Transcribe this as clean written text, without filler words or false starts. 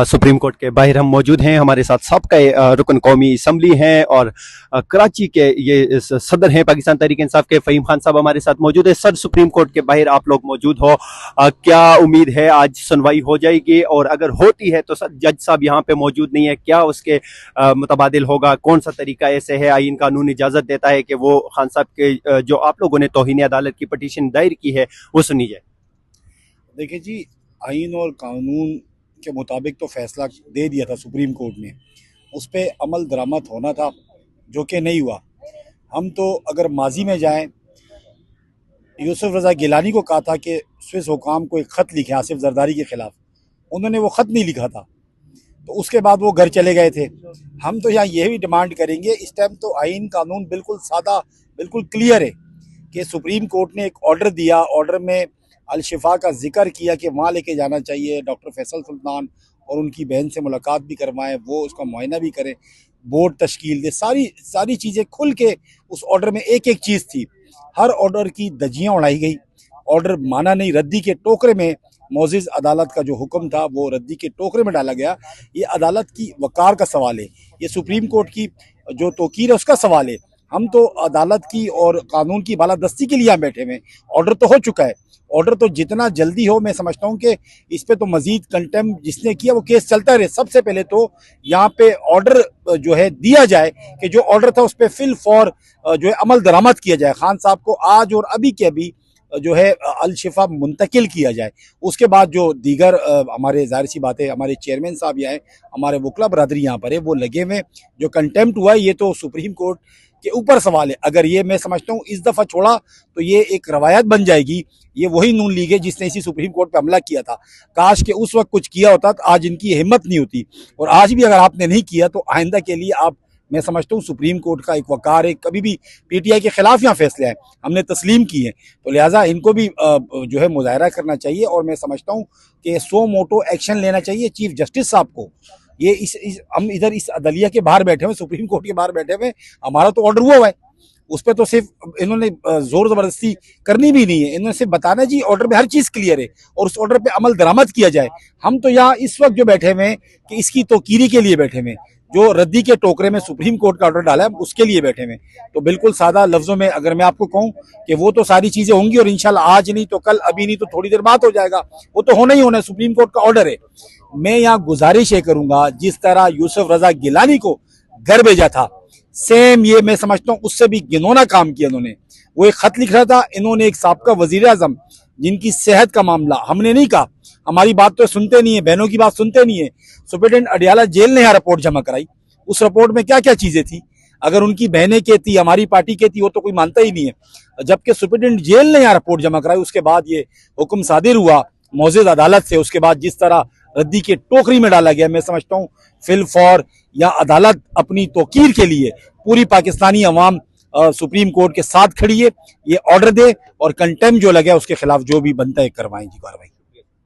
Supreme court के बाहर हम मौजूद हैं। हमारे साथ सबका रुकन कौमी असम्बली हैं और कराची के ये सदर हैं पाकिस्तान तहरीक इंसाफ के फ़हीम खान साहब हमारे साथ मौजूद है। सर, सुप्रीम कोर्ट के बाहर आप लोग मौजूद हो, क्या उम्मीद है आज सुनवाई हो जाएगी? और अगर होती है तो सर जज साहब यहाँ पे मौजूद नहीं है, क्या उसके मुतबादिल होगा? कौन सा तरीका ऐसे है आईन कानून इजाज़त देता है कि वो खान साहब के जो आप लोगों ने तौहीन अदालत की पटिशन दायर की है वो सुनी जाए? देखिए जी, आइन और कानून के मुताबिक तो फैसला दे दिया था सुप्रीम कोर्ट ने, उस पर अमल दरामद होना था जो कि नहीं हुआ। हम तो अगर माजी में जाएं, यूसुफ रज़ा गिलानी को कहा था कि स्विस हुकाम को एक ख़त लिखे आसिफ जरदारी के ख़िलाफ़, उन्होंने वो ख़त नहीं लिखा था, तो उसके बाद वो घर चले गए थे। हम तो यहाँ ये भी डिमांड करेंगे, इस टाइम तो आइन कानून बिल्कुल सादा, बिल्कुल क्लियर है कि सुप्रीम कोर्ट ने एक ऑर्डर दिया, ऑर्डर में अल-शिफा का जिक्र किया कि वहाँ लेके जाना चाहिए, डॉक्टर फैसल सुल्तान और उनकी बहन से मुलाकात भी करवाएं, वो उसका मुआयना भी करें, बोर्ड तश्कील दे, सारी चीज़ें खुल के उस ऑर्डर में एक एक चीज़ थी। हर ऑर्डर की धज्जियाँ उड़ाई गई, ऑर्डर माना नहीं, रद्दी के टोकरे में मोअज़्ज़िज़ अदालत का जो हुक्म था वो रद्दी के टोकरे में डाला गया। ये अदालत की वक़ार का सवाल है, ये सुप्रीम कोर्ट की जो तौकीर है उसका सवाल है। हम तो अदालत की और कानून की बालादस्ती के लिए यहाँ बैठे हुए हैं। ऑर्डर तो हो चुका है, ऑर्डर तो जितना जल्दी हो, मैं समझता हूँ कि इस पे तो मजीद कंटेम्प्ट जिसने किया वो केस चलता रहे। सबसे पहले तो यहाँ पे ऑर्डर जो है दिया जाए कि जो ऑर्डर था उस पर फिल फॉर जो है अमल दरामद किया जाए, खान साहब को आज और अभी के अभी जो है अल-शिफा मुंतकिल किया जाए। उसके बाद जो दीगर हमारे ज़ाहिर सी बात है, हमारे चेयरमैन साहब यहाँ हैं, हमारे वकला बरादरी यहाँ पर है, वो लगे हुए। जो कंटेम्प्ट हुआ है ये तो सुप्रीम कोर्ट के ऊपर सवाल है। अगर ये मैं समझता हूँ इस दफ़ा छोड़ा तो ये एक रवायत बन जाएगी। ये वही नून लीग है जिसने इसी सुप्रीम कोर्ट पे हमला किया था। काश के उस वक्त कुछ किया होता तो आज इनकी हिम्मत नहीं होती, और आज भी अगर आपने नहीं किया तो आइंदा के लिए आप, मैं समझता हूँ सुप्रीम कोर्ट का एक वकार है, कभी भी पीटीआई के खिलाफ यहाँ फैसले आए हमने तस्लीम किए हैं, तो लिहाजा इनको भी जो है मुजाहरा करना चाहिए। और मैं समझता हूँ कि सो मोटो एक्शन लेना चाहिए चीफ जस्टिस साहब को। ये हम इधर इस अदलिया के बाहर बैठे हुए, सुप्रीम कोर्ट के बाहर बैठे हुए, हमारा तो ऑर्डर हुआ है, उस पर तो सिर्फ इन्होंने जोर जबरदस्ती करनी भी नहीं है। इन्होंने सिर्फ बताना जी ऑर्डर में हर चीज़ क्लियर है और उस ऑर्डर पे अमल दरामद किया जाए। हम तो यहाँ इस वक्त जो बैठे हुए हैं कि इसकी तौकीरी के लिए बैठे हुए, जो रद्दी के टोकरे में सुप्रीम कोर्ट का ऑर्डर डाला है उसके लिए बैठे हुए। तो बिल्कुल सादा लफ्जों में अगर मैं आपको कहूँ कि वो तो सारी चीज़ें होंगी और इंशाल्लाह आज नहीं तो कल, अभी नहीं तो थोड़ी देर बाद हो जाएगा, वो तो होना ही होना है, सुप्रीम कोर्ट का ऑर्डर है। मैं यहाँ गुजारिश ये करूंगा, जिस तरह यूसुफ रजा गिलानी को घर भेजा था, सेम ये मैं समझता हूँ उससे भी घिनौना काम किया इन्होंने। वो एक खत लिख रहा था, इन्होंने एक साबका वजीर आजम जिनकी सेहत का मामला, हमने नहीं कहा, हमारी बात तो सुनते नहीं है, बहनों की बात सुनते नहीं है। सुप्रिटेंडेंट अडियाला जेल ने यहाँ रिपोर्ट जमा कराई, उस रिपोर्ट में क्या क्या चीजें थी, अगर उनकी बहनें के थी, हमारी पार्टी के थी, वो तो कोई मानता ही नहीं है। जबकि सुप्रिटेंडेंट जेल ने यहाँ रिपोर्ट जमा कराई, उसके बाद ये हुक्म सादिर हुआ मोअज़्ज़िज़ अदालत से, उसके बाद जिस तरह रद्दी के टोकरी में डाला गया, मैं समझता हूँ फिल फॉर या अदालत अपनी तौकीर के लिए पूरी पाकिस्तानी अवाम सुप्रीम कोर्ट के साथ खड़ी है। ये ऑर्डर दे और कंटेम्प्ट जो लगे उसके खिलाफ जो भी बनता है करवाएं जी कार्रवाई।